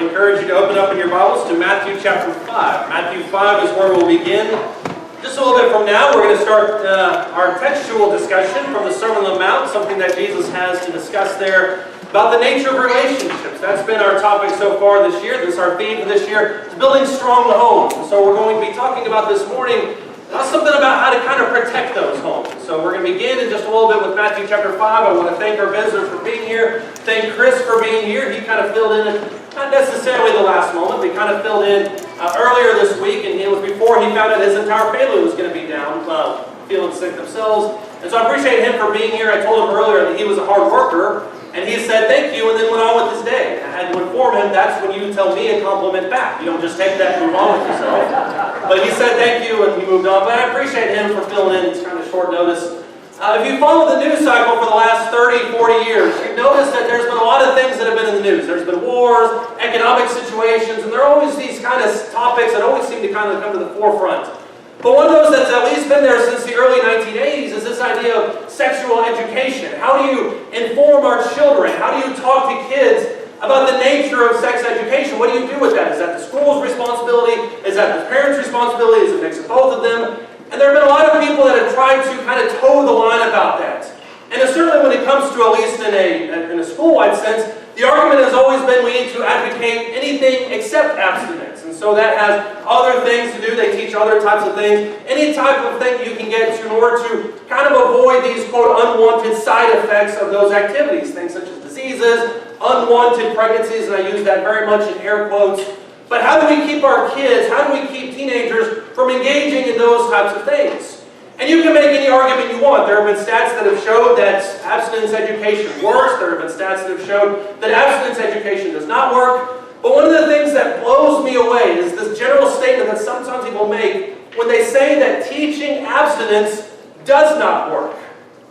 would encourage you to open up in your Bibles to Matthew chapter 5. Matthew 5 is where we'll begin. Just a little bit from now, we're going to start our textual discussion from the Sermon on the Mount, something that Jesus has to discuss there about the nature of relationships. That's been our topic so far this year. This is our theme for this year. It's building strong homes. So we're going to be talking about this morning something about how to kind of protect those homes. So we're going to begin in just a little bit with Matthew chapter 5. I want to thank our visitors for being here. Thank Chris for being here. He kind of filled in, not necessarily the last moment, but he kind of filled in earlier this week, and it was before he found out his entire family was going to be down, feeling sick themselves. And so I appreciate him for being here. I told him earlier that he was a hard worker, and he said thank you, and then went on with his day. I had to inform him that's when you tell me a compliment back. You don't just take that and move on with yourself. But he said thank you, and he moved on. But I appreciate him for filling in. It's kind of short notice. If you follow the news cycle for the last 30, 40 years, you've noticed that there's been a lot of things that have been in the news. There's been wars, economic situations, and there are always these kind of topics that always seem to kind of come to the forefront. But one of those that's at least been there since the early 1980s is this idea of sexual education. How do you inform our children? How do you talk to kids about the nature of sex education? What do you do with that? Is that the school's responsibility? Is that the parents' responsibility? Is it a mix of both of them? And there have been a lot of people that have tried to kind of toe the line about that. And certainly when it comes to, at least in a school-wide sense, the argument has always been we need to advocate anything except abstinence. And so that has other things to do. They teach other types of things. Any type of thing you can get to in order to kind of avoid these, quote, unwanted side effects of those activities. Things such as diseases, unwanted pregnancies, and I use that very much in air quotes. But how do we keep our kids, how do we keep teenagers from engaging in those types of things? And you can make any argument you want. There have been stats that have showed that abstinence education works. There have been stats that have showed that abstinence education does not work. But one of the things that blows me away is this general statement that sometimes people make when they say that teaching abstinence does not work.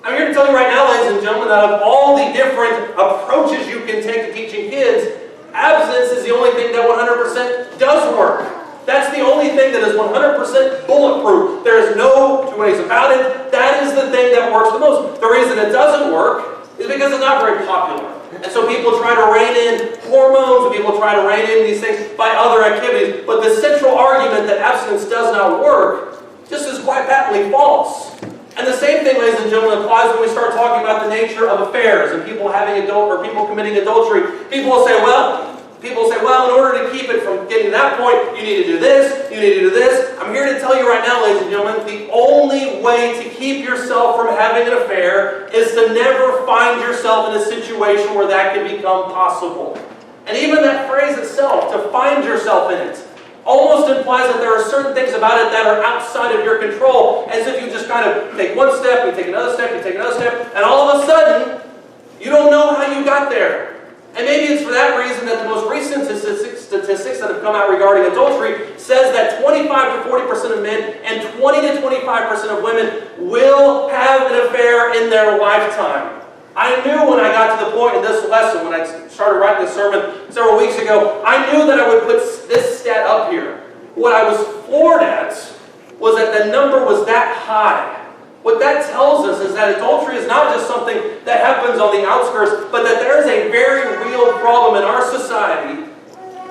I'm here to tell you right now, ladies and gentlemen, that of all the different approaches you can take to teaching kids, abstinence is the only thing that 100% does work. That's the only thing that is 100% bulletproof. There is no two ways about it. That is the thing that works the most. The reason it doesn't work is because it's not very popular. And so people try to rein in hormones, and people try to rein in these things by other activities. But the central argument that abstinence does not work just is quite patently false. And the same thing, ladies and gentlemen, applies when we start talking about the nature of affairs and people having people committing adultery. People will say, well, in order to keep it from getting to that point, you need to do this, you need to do this. I'm here to tell you right now, ladies and gentlemen, the only way to keep yourself from having an affair is to never find yourself in a situation where that can become possible. And even that phrase itself, to find yourself in it, almost implies that there are certain things about it that are outside of your control, as if you just kind of take one step, you take another step, you take another step, and all of a sudden, you don't know how you got there. And maybe it's for that reason that the most recent statistics that have come out regarding adultery says that 25 to 40% of men and 20 to 25% of women will have an affair in their lifetime. I knew when I got to the point in this lesson, when I started writing this sermon several weeks ago, I knew that I would put this stat up here. What I was floored at was that the number was that high. What that tells us is that adultery is not just something that happens on the outskirts, but that there is a very real problem in our society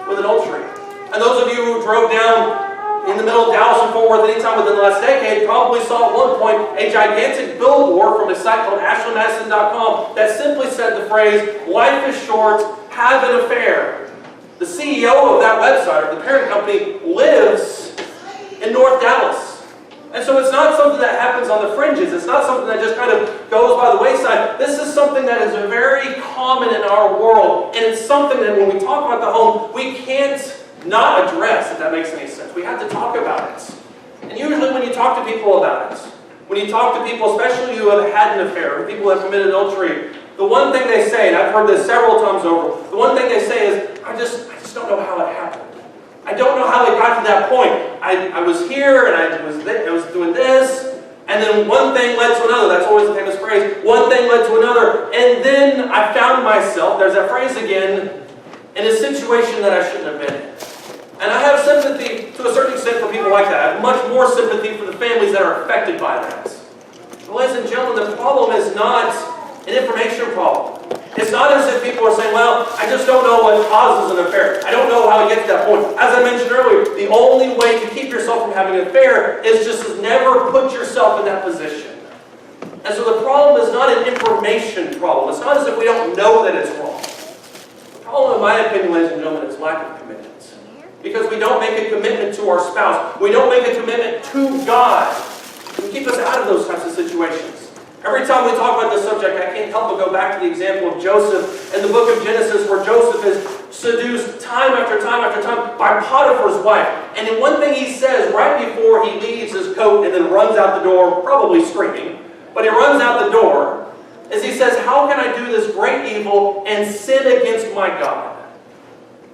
with adultery. And those of you who drove down in the middle of Dallas and Fort Worth anytime within the last decade probably saw at one point a gigantic billboard from a site called AshleyMadison.com that simply said the phrase, "Life is short, have an affair." The CEO of that website, or the parent company, lives in North Dallas. And so it's not something that happens on the fringes. It's not something that just kind of goes by the wayside. This is something that is very common in our world. And it's something that when we talk about the home, we can't not address, if that makes any sense. We have to talk about it. And usually when you talk to people about it, when you talk to people, especially who have had an affair, or people who have committed adultery, the one thing they say, and I've heard this several times over, the one thing they say is, I just don't know how it happened. I don't know how it got to that point. I was here, and I was doing this, and then one thing led to another. That's always the famous phrase. One thing led to another, and then I found myself, there's that phrase again, in a situation that I shouldn't have been in. And I have sympathy, to a certain extent, for people like that. I have much more sympathy for the families that are affected by that. But ladies and gentlemen, the problem is not an information problem. It's not as if people are saying, well, I just don't know what causes an affair. I don't know how to get to that point. As I mentioned earlier, the only way to keep yourself from having an affair is just to never put yourself in that position. And so the problem is not an information problem. It's not as if we don't know that it's wrong. The problem, in my opinion, ladies and gentlemen, is lack of commitment. Because we don't make a commitment to our spouse. We don't make a commitment to God. We keep us out of those types of situations. Every time we talk about this subject, I can't help but go back to the example of Joseph in the book of Genesis, where Joseph is seduced time after time after time by Potiphar's wife. And in one thing he says right before he leaves his coat and then runs out the door, probably screaming, but he runs out the door, is he says, how can I do this great evil and sin against my God?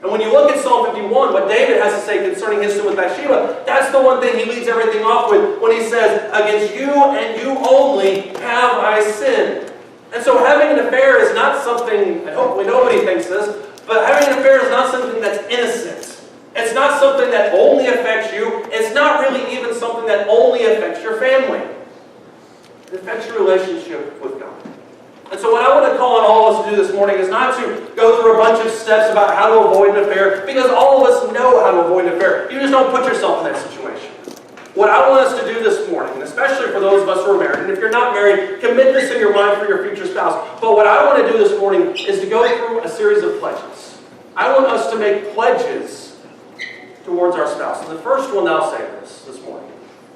And when you look at Psalm 51, what David has to say concerning his sin with Bathsheba, that's the one thing he leads everything off with when he says, against you and you only have I sinned. And so having an affair is not something, and hopefully nobody thinks this, but having an affair is not something that's innocent. It's not something that only affects you. It's not really even something that only affects your family. It affects your relationship with God. And so what I want to call on all of us to do this morning is not to go through a bunch of steps about how to avoid an affair, because all of us know how to avoid an affair. You just don't put yourself in that situation. What I want us to do this morning, and especially for those of us who are married, and if you're not married, commit this in your mind for your future spouse. But what I want to do this morning is to go through a series of pledges. I want us to make pledges towards our spouse. And the first one I'll say this morning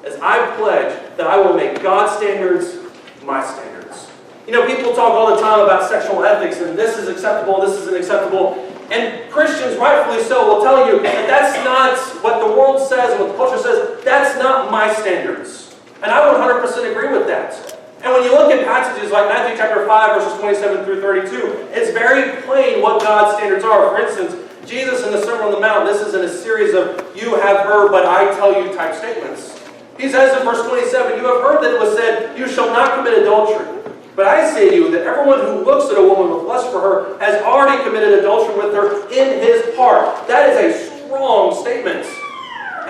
is I pledge that I will make God's standards my standards. You know, people talk all the time about sexual ethics, and this is acceptable, this isn't acceptable. And Christians, rightfully so, will tell you that that's not what the world says and what the culture says. That's not my standards. And I would 100% agree with that. And when you look at passages like Matthew chapter 5, verses 27 through 32, it's very plain what God's standards are. For instance, Jesus in the Sermon on the Mount, this is in a series of you have heard, but I tell you type statements. He says in verse 27, you have heard that it was said, you shall not commit adultery. But I say to you that everyone who looks at a woman with lust for her has already committed adultery with her in his heart. That is a strong statement.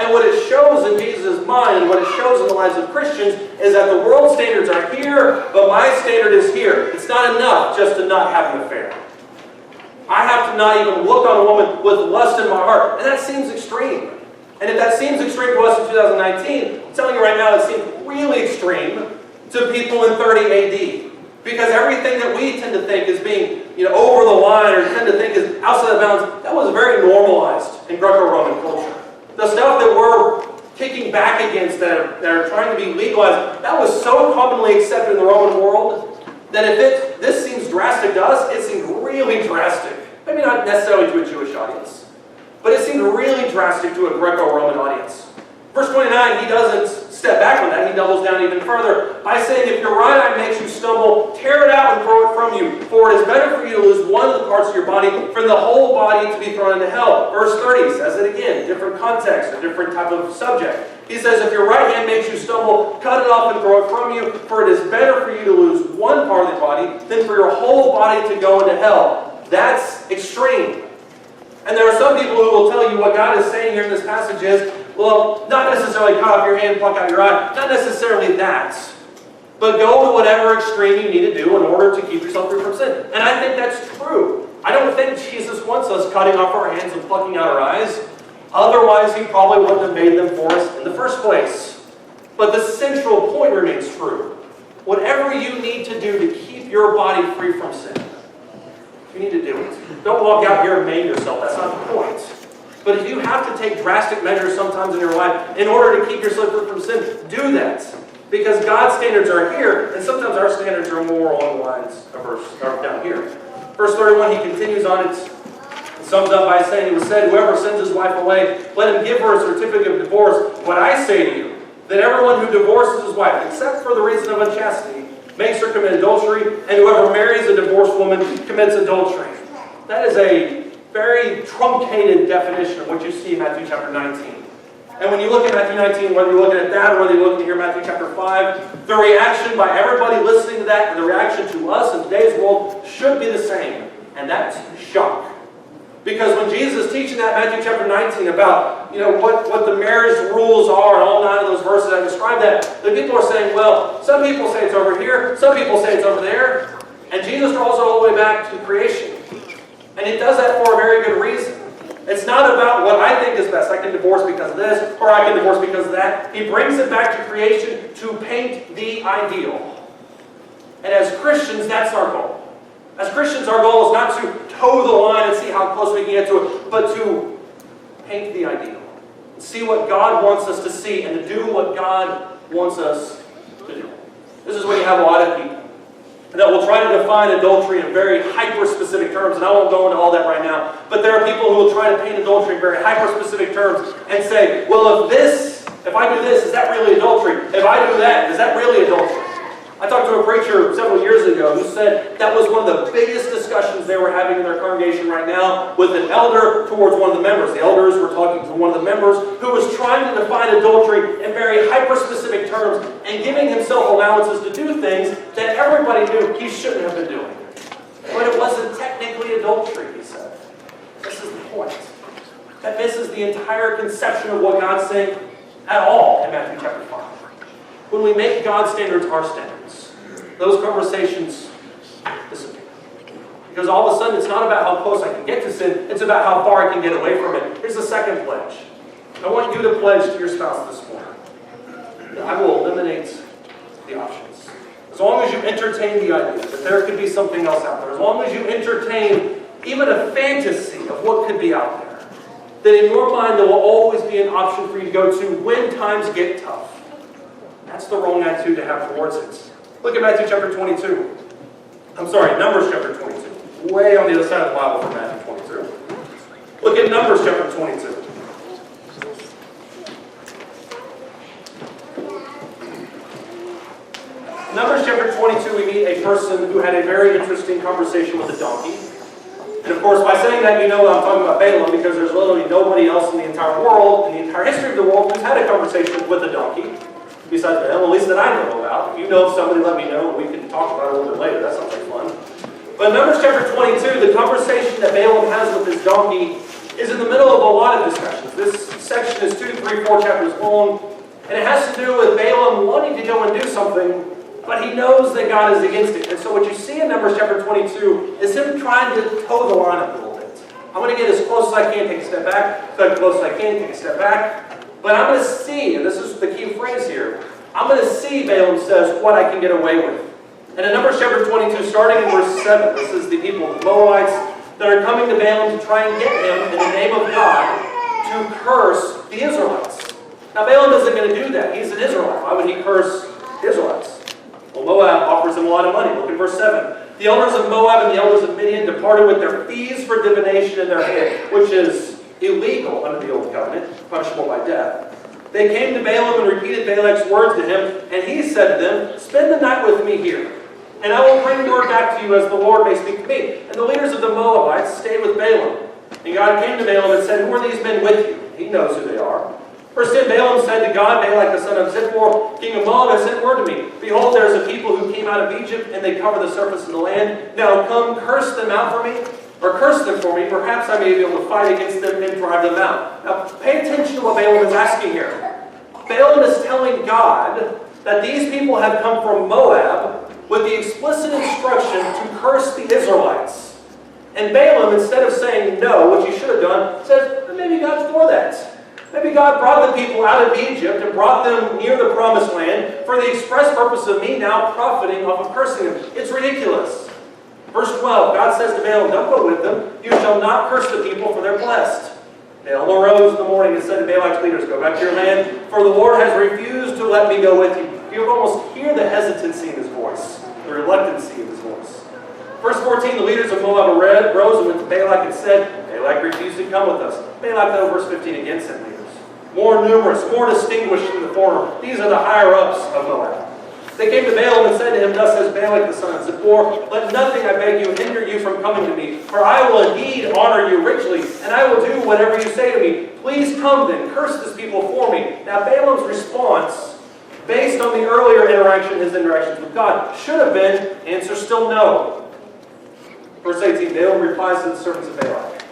And what it shows in Jesus' mind and what it shows in the lives of Christians is that the world's standards are here, but my standard is here. It's not enough just to not have an affair. I have to not even look on a woman with lust in my heart. And that seems extreme. And if that seems extreme to us in 2019, I'm telling you right now, it seems really extreme to people in 30 AD. Because everything that we tend to think is being, over the line or tend to think is outside of bounds, that was very normalized in Greco-Roman culture. The stuff that we're kicking back against that are trying to be legalized, that was so commonly accepted in the Roman world that if this seems drastic to us, it seems really drastic. Maybe not necessarily to a Jewish audience, but it seemed really drastic to a Greco-Roman audience. Verse 29, he doesn't step back on that. He doubles down even further by saying, if your right eye makes you stumble, tear it out and throw it from you. For it is better for you to lose one of the parts of your body than the whole body to be thrown into hell. Verse 30 says it again, different context, a different type of subject. He says, if your right hand makes you stumble, cut it off and throw it from you. For it is better for you to lose one part of the body than for your whole body to go into hell. That's extreme. And there are some people who will tell you what God is saying here in this passage is, well, not necessarily cut off your hand, pluck out your eye. Not necessarily that. But go to whatever extreme you need to do in order to keep yourself free from sin. And I think that's true. I don't think Jesus wants us cutting off our hands and plucking out our eyes. Otherwise, he probably wouldn't have made them for us in the first place. But the central point remains true. Whatever you need to do to keep your body free from sin, you need to do it. Don't walk out here and maim yourself. That's not the point. But if you have to take drastic measures sometimes in your life in order to keep yourself free from sin, do that. Because God's standards are here, and sometimes our standards are more along the lines of down here. Verse 31, he continues on it. It sums up by saying, it was said, whoever sends his wife away, let him give her a certificate of divorce. But I say to you, that everyone who divorces his wife, except for the reason of unchastity, makes her commit adultery, and whoever marries a divorced woman commits adultery. That is a very truncated definition of what you see in Matthew chapter 19. And when you look at Matthew 19, whether you're looking at that or whether you're looking here at Matthew chapter 5, the reaction by everybody listening to that and the reaction to us in today's world should be the same. And that's shock. Because when Jesus is teaching that Matthew chapter 19 about what the marriage rules are and all 9 of those verses I described that, the people are saying, well, some people say it's over here, some people say it's over there. And Jesus draws it all the way back to creation. And he does that for a very good reason. It's not about what I think is best. I can divorce because of this, or I can divorce because of that. He brings it back to creation to paint the ideal. And as Christians, that's our goal. As Christians, our goal is not to toe the line and see how close we can get to it, but to paint the ideal. See what God wants us to see and to do what God wants us to do. This is when you have a lot of people that will try to define adultery in very hyper-specific terms, and I won't go into all that right now, but there are people who will try to paint adultery in very hyper-specific terms and say, well, if I do this, is that really adultery? If I do that, is that really adultery? I talked to a preacher several years ago who said that was one of the biggest discussions they were having in their congregation right now with an elder towards one of the members. The elders were talking to one of the members who was trying to define adultery in very hyper-specific terms and giving himself allowances to do things that everybody knew he shouldn't have been doing. But it wasn't technically adultery, he said. This is the point. That misses the entire conception of what God's saying at all in Matthew chapter 5. When we make God's standards our standards, those conversations disappear. Because all of a sudden, it's not about how close I can get to sin, it's about how far I can get away from it. Here's the second pledge. I want you to pledge to your spouse this morning that I will eliminate the options. As long as you entertain the idea that there could be something else out there, as long as you entertain even a fantasy of what could be out there, that in your mind there will always be an option for you to go to when times get tough. That's the wrong attitude to have towards it. Look at Matthew chapter 22. Numbers chapter 22. Way on the other side of the Bible from Matthew 22. Look at Numbers chapter 22. Numbers chapter 22, we meet a person who had a very interesting conversation with a donkey. And of course, by saying that, you know I'm talking about Balaam, because there's literally nobody else in the entire world, in the entire history of the world, who's had a conversation with a donkey. Besides Balaam, at least that I know about. If you know of somebody, let me know. We can talk about it a little bit later. That sounds like fun. But in Numbers chapter 22, the conversation that Balaam has with his donkey is in the middle of a lot of discussions. This section is 2, 3, 4 chapters long, and it has to do with Balaam wanting to go and do something, but he knows that God is against it. And so what you see in Numbers chapter 22 is him trying to toe the line up a little bit. I'm going to get as close as I can, take a step back, as close as I can, take a step back. But I'm going to see, and this is the key phrase here, I'm going to see, Balaam says, what I can get away with. And in Numbers chapter 22, starting in verse 7, this is the people, the Moabites, that are coming to Balaam to try and get him, in the name of God, to curse the Israelites. Now, Balaam isn't going to do that. He's an Israelite. Why would he curse the Israelites? Well, Moab offers him a lot of money. Look at verse 7. The elders of Moab and the elders of Midian departed with their fees for divination in their hand, which is illegal under the Old Covenant, punishable by death. They came to Balaam and repeated Balak's words to him, and he said to them, "Spend the night with me here, and I will bring word back to you as the Lord may speak to me." And the leaders of the Moabites stayed with Balaam. And God came to Balaam and said, "Who are these men with you?" He knows who they are. Verse 10, Balaam said to God, "Balak the son of Zippor, king of Moab, has sent word to me. Behold, there is a people who came out of Egypt, and they cover the surface of the land. Now come, curse them out for me, or curse them for me. Perhaps I may be able to fight against them and drive them out." Now pay attention to what Balaam is asking here. Balaam is telling God that these people have come from Moab with the explicit instruction to curse the Israelites. And Balaam, instead of saying no, which he should have done, says, maybe God's for that. Maybe God brought the people out of Egypt and brought them near the promised land for the express purpose of me now profiting off of cursing them. It's ridiculous. Verse 12, God says to Balaam, "Don't go with them. You shall not curse the people, for they're blessed." Balaam arose in the morning and said to Balak's leaders, "Go back to your land, for the Lord has refused to let me go with you." You can almost hear the hesitancy in his voice, the reluctancy in his voice. Verse 14, the leaders of Moab rose and went to Balak and said, "Balak refused to come with us." Balak, though, verse 15, again sent leaders. More numerous, more distinguished than the former. These are the higher-ups of Moab. They came to Balaam and said to him, "Thus says Balak the son of Zippor, let nothing, I beg you, hinder you from coming to me, for I will indeed honor you richly, and I will do whatever you say to me. Please come then, curse this people for me." Now Balaam's response, based on the earlier his interactions with God, should have been, answer still no. Verse 18, Balaam replies to the servants of Balak,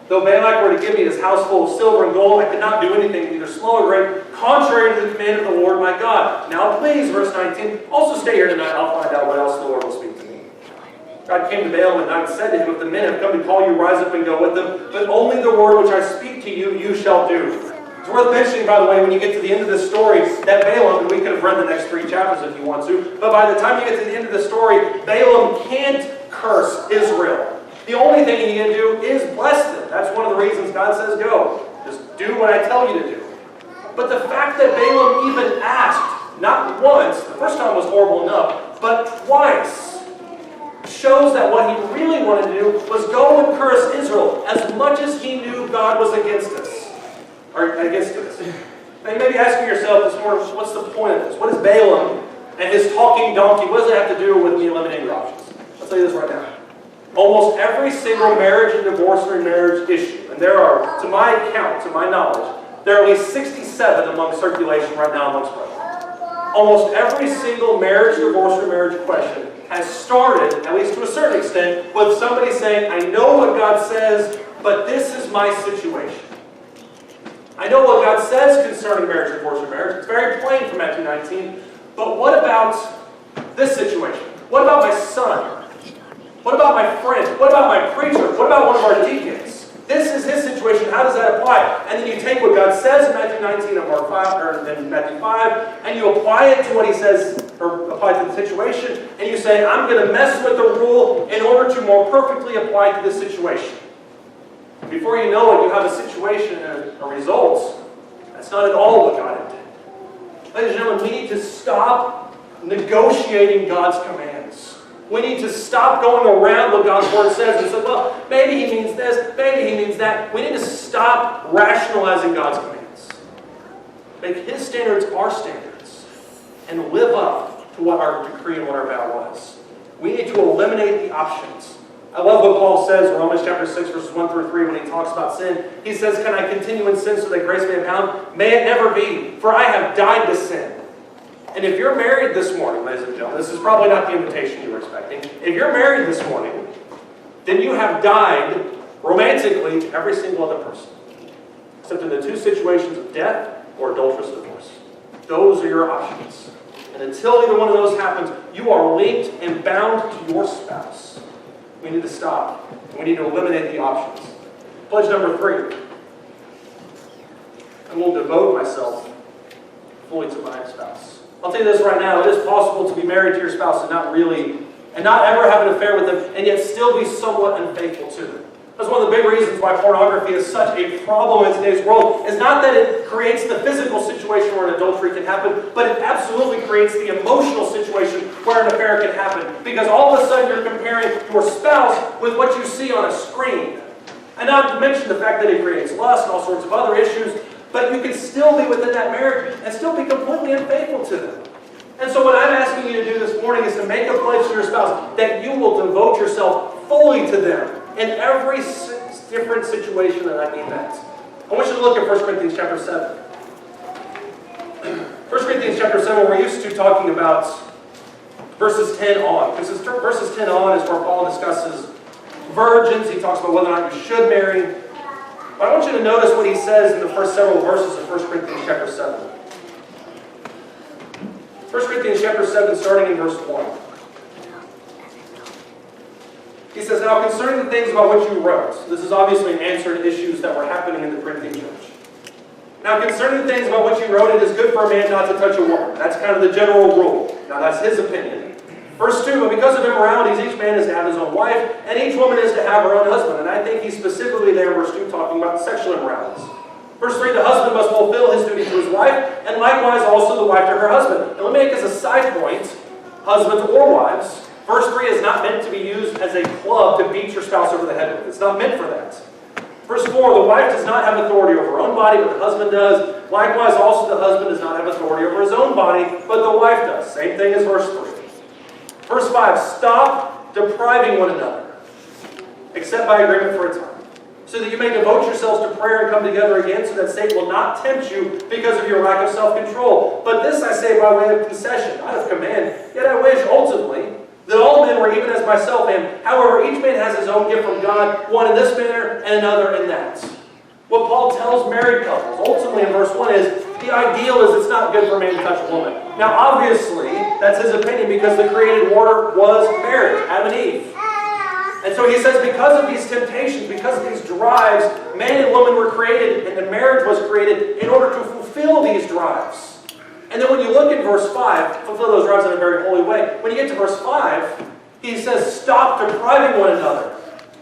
"Though Balak were to give me his house full of silver and gold, I could not do anything, neither small or great, contrary to the command of the Lord my God. Now please," verse 19, "also stay here tonight. I'll find out what else the Lord will speak to me." God came to Balaam at night and said to him, if the men have come to call you, rise up and go with them. But only the word which I speak to you, you shall do. It's worth mentioning, by the way, when you get to the end of this story, that Balaam, and we could have read the next 3 chapters if you want to, but by the time you get to the end of the story, Balaam can't curse Israel. The only thing he can do is bless them. That's one of the reasons God says go. Just do what I tell you to do. But the fact that Balaam even asked, not once, the first time was horrible enough, but twice, shows that what he really wanted to do was go and curse Israel as much as he knew God was against us. Or against us. Now you may be asking yourself this morning, what's the point of this? What is Balaam and his talking donkey, what does it have to do with me eliminating your options? I'll tell you this right now. Almost every single marriage and divorce or remarriage issue, and there are, to my count, to my knowledge, there are at least 67 among circulation right now amongst brethren. Almost every single marriage, divorce, or marriage question has started, at least to a certain extent, with somebody saying, I know what God says, but this is my situation. I know what God says concerning marriage, divorce, or marriage. It's very plain from Matthew 19. But what about this situation? What about my son? What about my friend? What about my preacher? What about one of our deacons? This is his situation. How does that apply? And then you take what God says in Matthew 19 and Mark 5, or then Matthew 5, and you apply it to what he says, or apply to the situation, and you say, I'm going to mess with the rule in order to more perfectly apply to this situation. Before you know it, you have a situation and a result. That's not at all what God intended. Ladies and gentlemen, we need to stop negotiating God's commands. We need to stop going around what God's Word says and say, well, maybe He means this, maybe He means that. We need to stop rationalizing God's commands. Make His standards our standards and live up to what our decree and what our vow was. We need to eliminate the options. I love what Paul says in Romans chapter 6, verses 1 through 3, when he talks about sin. He says, can I continue in sin so that grace may abound? May it never be, for I have died to sin. And if you're married this morning, ladies and gentlemen, this is probably not the invitation you were expecting. If you're married this morning, then you have died romantically to every single other person, except in the 2 situations of death or adulterous divorce. Those are your options. And until either one of those happens, you are linked and bound to your spouse. We need to stop. We need to eliminate the options. Pledge number 3. I will devote myself fully to my spouse. I'll tell you this right now. It is possible to be married to your spouse and not ever have an affair with them, and yet still be somewhat unfaithful to them. That's one of the big reasons why pornography is such a problem in today's world. Is not that it creates the physical situation where an adultery can happen, but it absolutely creates the emotional situation where an affair can happen. Because all of a sudden you're comparing your spouse with what you see on a screen. And not to mention the fact that it creates lust and all sorts of other issues, but you can still be within that marriage and still be completely unfaithful to them. And so what I'm asking you to do this morning is to make a pledge to your spouse that you will devote yourself fully to them in every different situation that I mean that. I want you to look at 1 Corinthians chapter 7. 1 Corinthians chapter 7, we're used to talking about verses 10 on. Because verses 10 on is where Paul discusses virgins. He talks about whether or not you should marry. But I want you to notice what he says in the first several verses of 1 Corinthians chapter 7. 1 Corinthians chapter 7, starting in verse 1. He says, now concerning the things about which you wrote, this is obviously an answer to issues that were happening in the Corinthian church. Now concerning the things about which you wrote, it is good for a man not to touch a woman. That's kind of the general rule. Now that's his opinion. Verse 2, but because of immoralities, each man is to have his own wife, and each woman is to have her own husband. And I think he's specifically there in verse 2 talking about sexual immoralities. Verse 3, the husband must fulfill his duty to his wife, and likewise also the wife to her husband. And let me make as a side point, husbands or wives, verse 3 is not meant to be used as a club to beat your spouse over the head with. It's not meant for that. Verse 4, the wife does not have authority over her own body, but the husband does. Likewise also the husband does not have authority over his own body, but the wife does. Same thing as verse 3. Verse 5, stop depriving one another, except by agreement for a time, so that you may devote yourselves to prayer and come together again, so that Satan will not tempt you because of your lack of self-control. But this I say by way of concession, not of command. Yet I wish ultimately that all men were even as myself am. However, each man has his own gift from God, one in this manner and another in that. What Paul tells married couples, ultimately in verse 1, is the ideal is it's not good for a man to touch a woman. Now obviously, that's his opinion because the created order was marriage, Adam and Eve. And so he says, because of these temptations, because of these drives, man and woman were created, and the marriage was created in order to fulfill these drives. And then when you look at verse 5, fulfill those drives in a very holy way. When you get to verse 5, he says, stop depriving one another.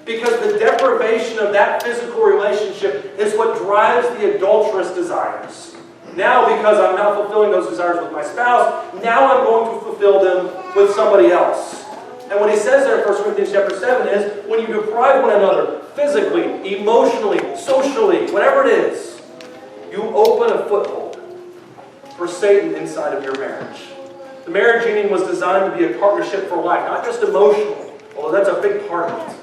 Because the deprivation of that physical relationship is what drives the adulterous desires. Now, because I'm not fulfilling those desires with my spouse, now I'm going to fulfill them with somebody else. And what he says there in 1 Corinthians chapter 7 is, when you deprive one another, physically, emotionally, socially, whatever it is, you open a foothold for Satan inside of your marriage. The marriage union was designed to be a partnership for life, not just emotionally, although that's a big part of it,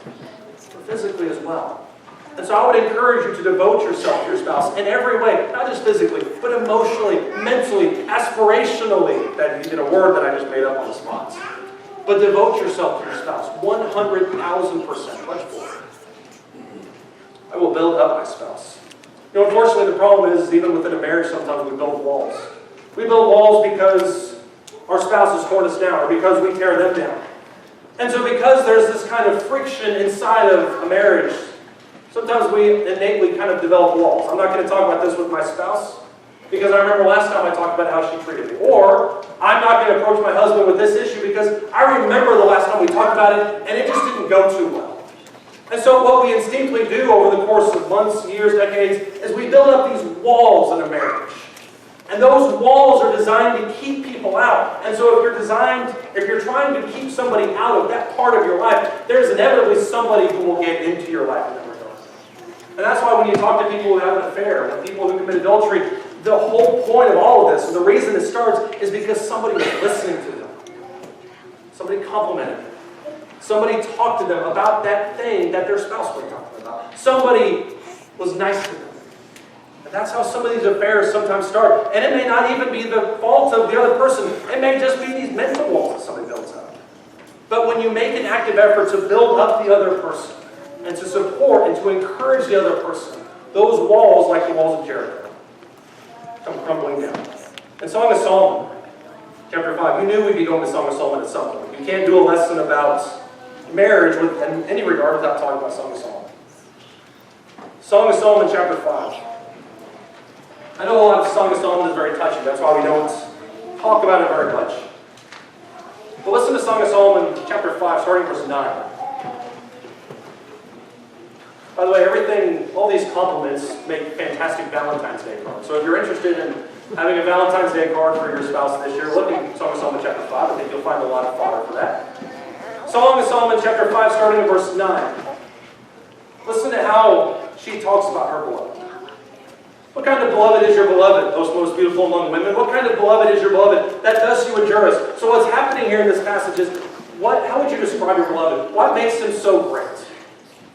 but physically as well. And so I would encourage you to devote yourself to your spouse in every way, not just physically, but emotionally, mentally, aspirationally. That is a word that I just made up on the spot. But devote yourself to your spouse 100,000%. Much more. I will build up my spouse. You know, unfortunately, the problem is, even within a marriage, sometimes we build walls. We build walls because our spouse has torn us down, or because we tear them down. And so because there's this kind of friction inside of a marriage, sometimes we innately kind of develop walls. I'm not going to talk about this with my spouse, because I remember last time I talked about how she treated me. Or, I'm not going to approach my husband with this issue because I remember the last time we talked about it, and it just didn't go too well. And so what we instinctively do over the course of months, years, decades, is we build up these walls in a marriage. And those walls are designed to keep people out. And so if you're trying to keep somebody out of that part of your life, there's inevitably somebody who will get into your life in that regard. And that's why when you talk to people who have an affair, with people who commit adultery, the whole point of all of this, and the reason it starts, is because somebody was listening to them. Somebody complimented them. Somebody talked to them about that thing that their spouse was talking about. Somebody was nice to them. And that's how some of these affairs sometimes start. And it may not even be the fault of the other person. It may just be these mental walls that somebody builds up. But when you make an active effort to build up the other person, and to support and to encourage the other person, those walls, like the walls of Jericho, come crumbling down. In Song of Solomon, chapter 5, you knew we'd be going to Song of Solomon at some point. You can't do a lesson about marriage in any regard without talking about Song of Solomon. Song of Solomon, chapter 5. I know a lot of Song of Solomon is very touchy. That's why we don't talk about it very much. But listen to Song of Solomon, chapter 5, starting verse 9. By the way, all these compliments make fantastic Valentine's Day cards. So if you're interested in having a Valentine's Day card for your spouse this year, look at Song of Solomon chapter 5. I think you'll find a lot of fodder for that. Song of Solomon chapter 5, starting in verse 9. Listen to how she talks about her beloved. What kind of beloved is your beloved, most beautiful among women? What kind of beloved is your beloved that thus you endure us? So what's happening here in this passage is, how would you describe your beloved? What makes him so great?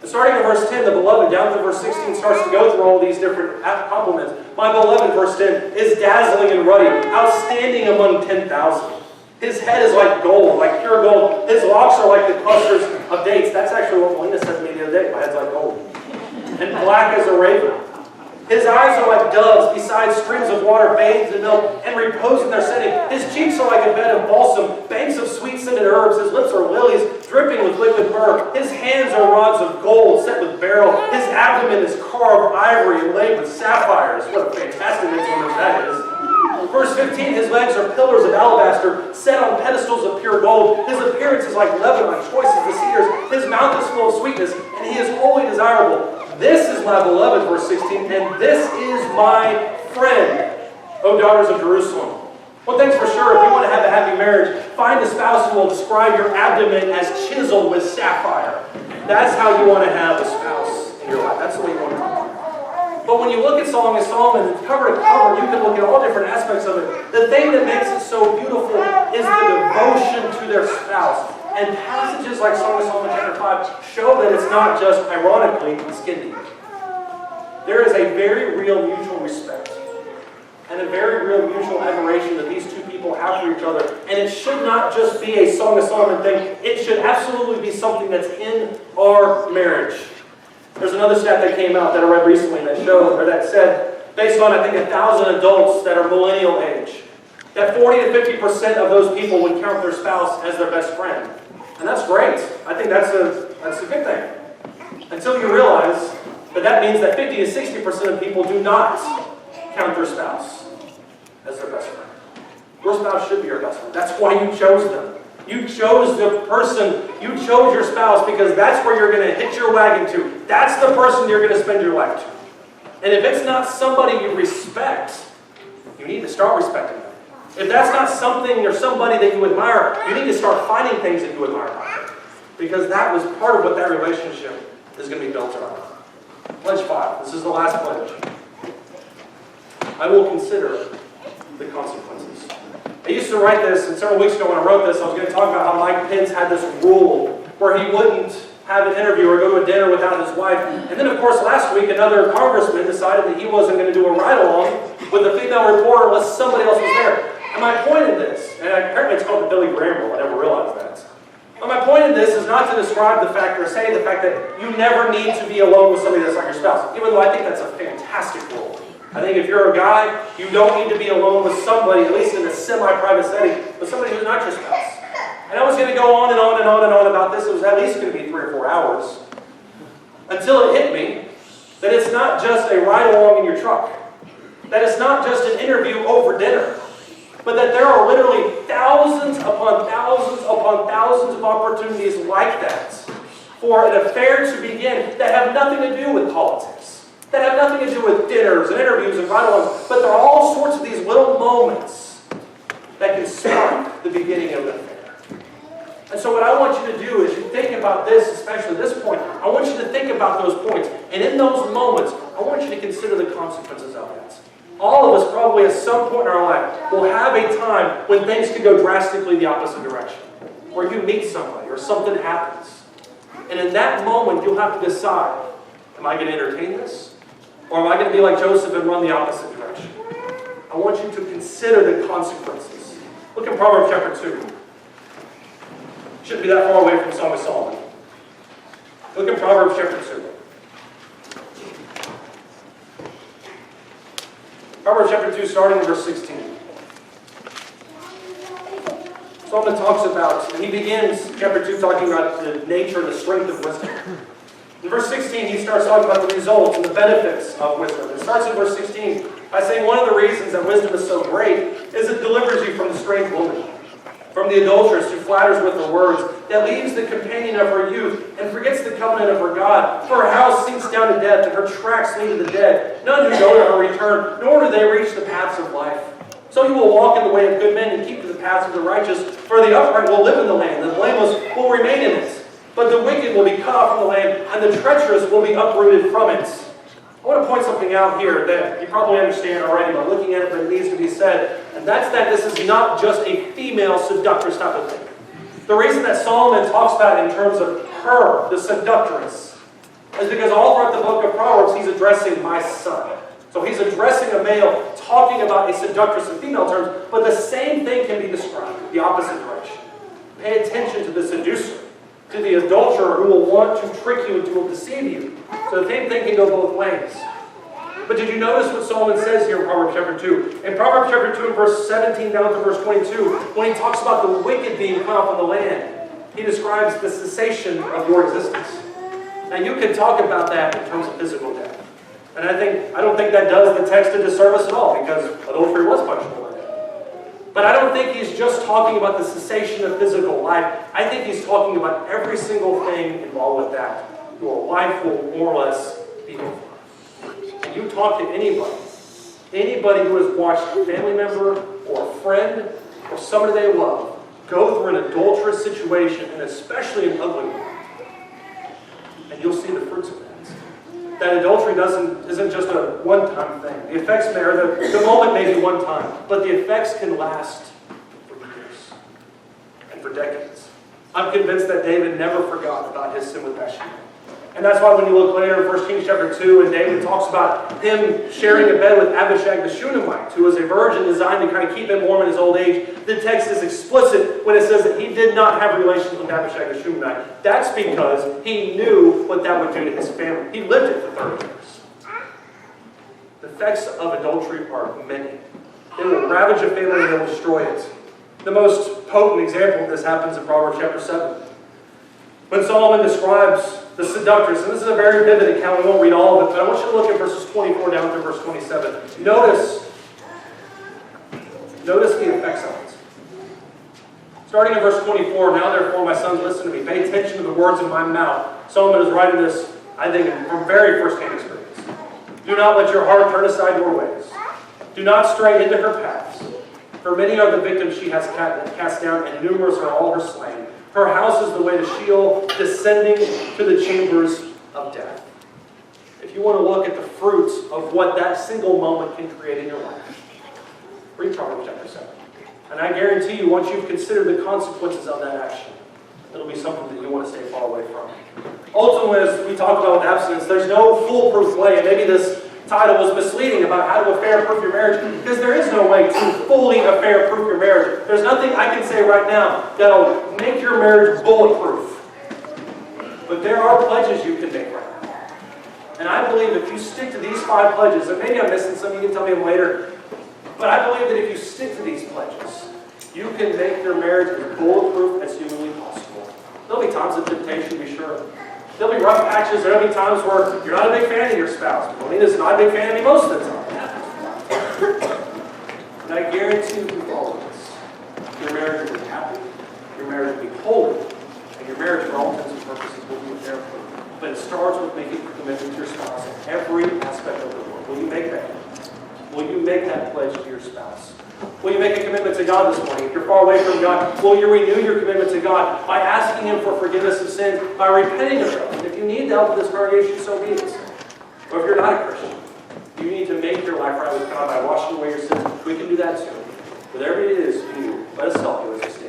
And starting in verse 10, the beloved, down to verse 16, starts to go through all these different compliments. My beloved, verse 10, is dazzling and ruddy, outstanding among 10,000. His head is like gold, like pure gold. His locks are like the clusters of dates. That's actually what Melina said to me the other day. My head's like gold. And black as a raven. His eyes are like doves, beside streams of water bathed in milk and repose in their setting. His cheeks are like a bed of balsam, banks of sweet-scented herbs. His lips are lilies, dripping with liquid myrrh. His hands are rods of gold set with beryl. His abdomen is carved ivory and laid with sapphires. What a fantastic instrument that is. Verse 15, his legs are pillars of alabaster, set on pedestals of pure gold. His appearance is like Lebanon, choice as the cedars. His mouth is full of sweetness, and he is wholly desirable. This is my beloved, verse 16, and this is my friend, O daughters of Jerusalem. One thing's for sure, if you want to have a happy marriage, find a spouse who will describe your abdomen as chiseled with sapphire. That's how you want to have a spouse in your life. That's the way you want to have. But when you look at Song of Solomon, cover to cover, you can look at all different aspects of it. The thing that makes it so beautiful is the devotion to their spouse. And passages like Song of Solomon chapter 5 show that it's not just, ironically, skin deep. There is a very real mutual respect and a very real mutual admiration that these two people have for each other. And it should not just be a Song of Solomon thing. It should absolutely be something that's in our marriage. There's another stat that came out that I read recently that said, based on, I think, 1,000 adults that are millennial age, that 40 to 50% of those people would count their spouse as their best friend. And that's great. I think that's a that's a good thing. Until you realize that means that 50 to 60% of people do not count their spouse as their best friend. Your spouse should be your best friend. That's why you chose them. You chose the person, you chose your spouse because that's where you're going to hitch your wagon to. That's the person you're going to spend your life to. And if it's not somebody you respect, you need to start respecting them. If that's not something or somebody that you admire, you need to start finding things that you admire about them. Because that was part of what that relationship is going to be built on. Pledge 5. This is the last pledge. I will consider the consequences. I used to write this, and several weeks ago when I wrote this, I was going to talk about how Mike Pence had this rule where he wouldn't have an interview or go to a dinner without his wife. And then, of course, last week, another congressman decided that he wasn't going to do a ride-along with a female reporter unless somebody else was there. And my point in this, and apparently it's called the Billy Graham rule, I never realized that. But my point in this is not to describe the fact or say the fact that you never need to be alone with somebody that's not your spouse, even though I think that's a fantastic rule. I think if you're a guy, you don't need to be alone with somebody, at least in a semi-private setting, but somebody who's not your spouse. And I was going to go on and on and on and on about this. It was at least going to be 3 or 4 hours. Until it hit me that it's not just a ride-along in your truck. That it's not just an interview over dinner. But that there are literally thousands upon thousands upon thousands of opportunities like that for an affair to begin that have nothing to do with politics. That have nothing to do with dinners and interviews and ride-alongs. But there are all sorts of these little moments that can spark the beginning of an affair. And so what I want you to do is you think about this, especially this point. I want you to think about those points. And in those moments, I want you to consider the consequences of it. All of us probably at some point in our life will have a time when things could go drastically the opposite direction. Where you meet somebody or something happens. And in that moment, you'll have to decide, am I going to entertain this? Or am I going to be like Joseph and run the opposite direction? I want you to consider the consequences. Look in Proverbs chapter 2. Shouldn't be that far away from Song of Solomon. Look in Proverbs chapter 2. Proverbs chapter 2, starting in verse 16. Solomon talks about, and he begins chapter 2 talking about the nature and the strength of wisdom. In verse 16, he starts talking about the results and the benefits of wisdom. It starts in verse 16 by saying one of the reasons that wisdom is so great is it delivers you from the strange woman, from the adulteress who flatters with her words, that leaves the companion of her youth and forgets the covenant of her God. For her house sinks down to death, and her tracks lead to the dead. None who go to her return, nor do they reach the paths of life. So you will walk in the way of good men and keep to the paths of the righteous. For the upright will live in the land, and the blameless will remain in it. But the wicked will be cut off from the land, and the treacherous will be uprooted from it. I want to point something out here that you probably understand already by looking at it, but it needs to be said. And that's that this is not just a female seductress type of thing. The reason that Solomon talks about it in terms of her, the seductress, is because all throughout the book of Proverbs, he's addressing my son. So he's addressing a male, talking about a seductress in female terms, but the same thing can be described, the opposite direction. Pay attention to the seducer, to the adulterer who will want to trick you and to deceive you. So the same thing can go both ways. But did you notice what Solomon says here in Proverbs chapter 2? In Proverbs chapter 2, verse 17 down to verse 22, when he talks about the wicked being cut off of the land, he describes the cessation of your existence. Now you can talk about that in terms of physical death. And I don't think that does the text a disservice at all, because adultery was punishable by death. But I don't think he's just talking about the cessation of physical life. I think he's talking about every single thing involved with that. Your life will more or less be over. And you talk to anybody who has watched a family member or a friend or somebody they love go through an adulterous situation, and especially an ugly one, and you'll see the fruits of that. That adultery isn't just a one-time thing. The effects may, or the moment may be one time, but the effects can last for years and for decades. I'm convinced that David never forgot about his sin with Bathsheba. And that's why when you look later in 1 Kings chapter 2, and David talks about him sharing a bed with Abishag the Shunammite, who was a virgin designed to kind of keep him warm in his old age, the text is explicit when it says that he did not have relations with Abishag the Shunammite. That's because he knew what that would do to his family. He lived it for 30 years. The effects of adultery are many. They will ravage a family and they will destroy it. The most potent example of this happens in Proverbs chapter 7. When Solomon describes the seductress, and this is a very vivid account, we won't read all of it, but I want you to look at verses 24 down through verse 27. Notice the effects of it. Starting in verse 24, now therefore, my sons, listen to me. Pay attention to the words of my mouth. Solomon is writing this, I think, from very first-hand experience. Do not let your heart turn aside your ways. Do not stray into her paths. For many are the victims she has cast down, and numerous are all her slain. Her house is the way to Sheol, descending to the chambers of death. If you want to look at the fruits of what that single moment can create in your life, read Proverbs chapter 7. And I guarantee you, once you've considered the consequences of that action, it'll be something that you want to stay far away from. Ultimately, as we talk about abstinence, there's no foolproof way. And maybe this title was misleading about how to affair-proof your marriage, because there is no way to fully affair-proof your marriage. There's nothing I can say right now that'll make your marriage bulletproof. But there are pledges you can make right now. And I believe if you stick to these 5 pledges, and maybe I'm missing some, you can tell me them later, but I believe that if you stick to these pledges, you can make your marriage as bulletproof as humanly possible. There'll be times of temptation, be sure. There'll be rough patches. There'll be times where you're not a big fan of your spouse. Melina's not a big fan of me most of the time. And I guarantee you through all of this, your marriage will be happy, your marriage will be holy, and your marriage, for all intents and purposes, will be there for you. But it starts with making a commitment to your spouse in every aspect of the world. Will you make that? Will you make that pledge to your spouse? Will you make a commitment to God this morning? If you're far away from God, will you renew your commitment to God by asking Him for forgiveness of sins, by repenting of them? And if you need help with this congregation, so be it. Or if you're not a Christian, you need to make your life right with God by washing away your sins. We can do that too. Whatever it is you do, let us help you as we stand.